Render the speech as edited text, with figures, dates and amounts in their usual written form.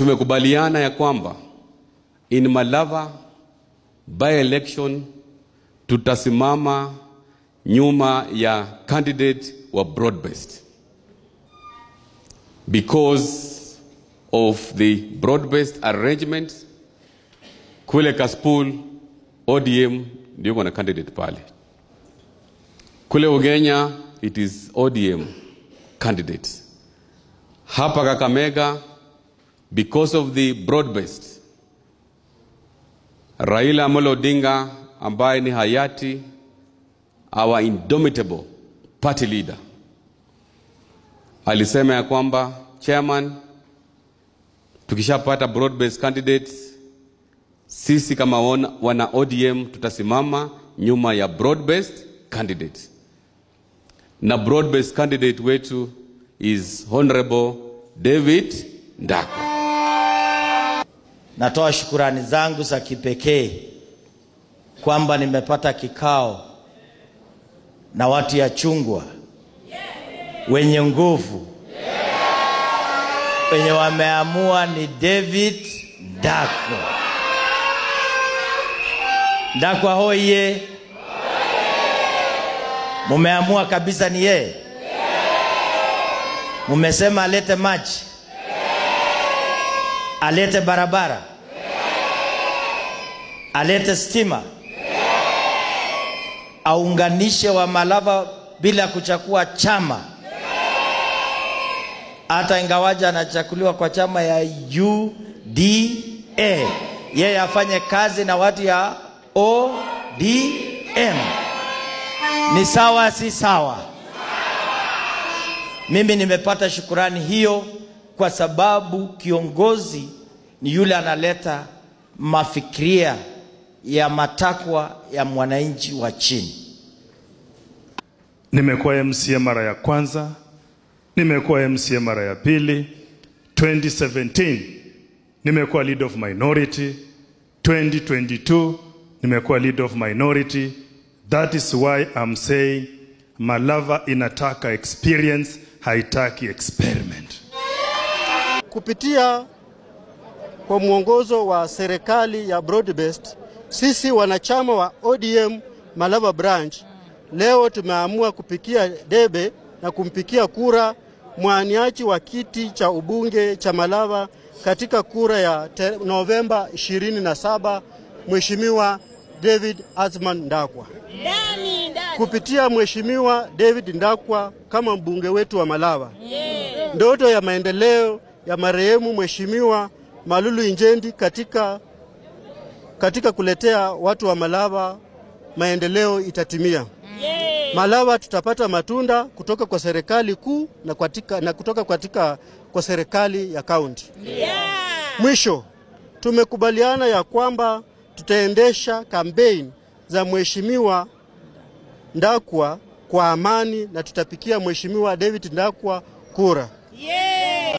tumekubaliana ya kwamba in Malava by election tutasimama nyuma ya candidate wa broad-based, because of the broad-based arrangements. Kule Kasipul ODM ndio kuna candidate pale. Kule Ugenya it is ODM candidate. Hapa Kakamega, because of the broad-based, Raila Amolo Odinga ambaye ni hayati, our indomitable party leader, alisema ya kwamba chairman, tukishapata broad-based candidates, sisi kama wana ODM tutasimama nyuma ya broad-based candidates. Na broad-based candidate wetu is Honorable David Ndakwa. Natoa shukurani zangu za kipekee kwamba nimepata kikao na watu ya Chungwa wenye nguvu, wenye wameamua ni David Ndakwa. Ndakwa hoye! Mumeamua kabisa ni yeye. Mumesema alete maji, alete barabara, alete stima, aunganishe wa Malava bila kuchakua chama. Hata ingawaja anachakuliwa kwa chama ya UDA, yeye afanye kazi na watu ya ODM. Ni sawa si sawa? Mimi nimepata shukurani hiyo kwa sababu kiongozi ni yule analeta mafikiria ya matakwa ya mwananchi wa chini. Nimekuwa MCA mara ya kwanza, nimekuwa MCA mara ya pili. 2017 nimekuwa leader of minority, 2022 nimekuwa leader of minority. That is why I'm saying Malava inataka experience, haitaki experiment. Kupitia kwa mwongozo wa serikali ya broad-based, sisi wanachama wa ODM Malava branch leo tumeamua kupikia debe na kumpikia kura mwaniaji wa kiti cha ubunge cha Malava katika kura ya Novemba 27, Mheshimiwa David Athman Ndakwa. Kupitia Mheshimiwa David Ndakwa kama mbunge wetu wa Malava, ndoto ya maendeleo ya marehemu Mheshimiwa Malulu Injendi katika kuletea watu wa Malava maendeleo itatimia. Malava tutapata matunda kutoka kwa serikali kuu na kutoka kwa serikali ya kaunti. Mwisho, tumekubaliana ya kwamba tutaendesha campaign za Mheshimiwa Ndakwa kwa amani na tutapikia Mheshimiwa David Ndakwa kura.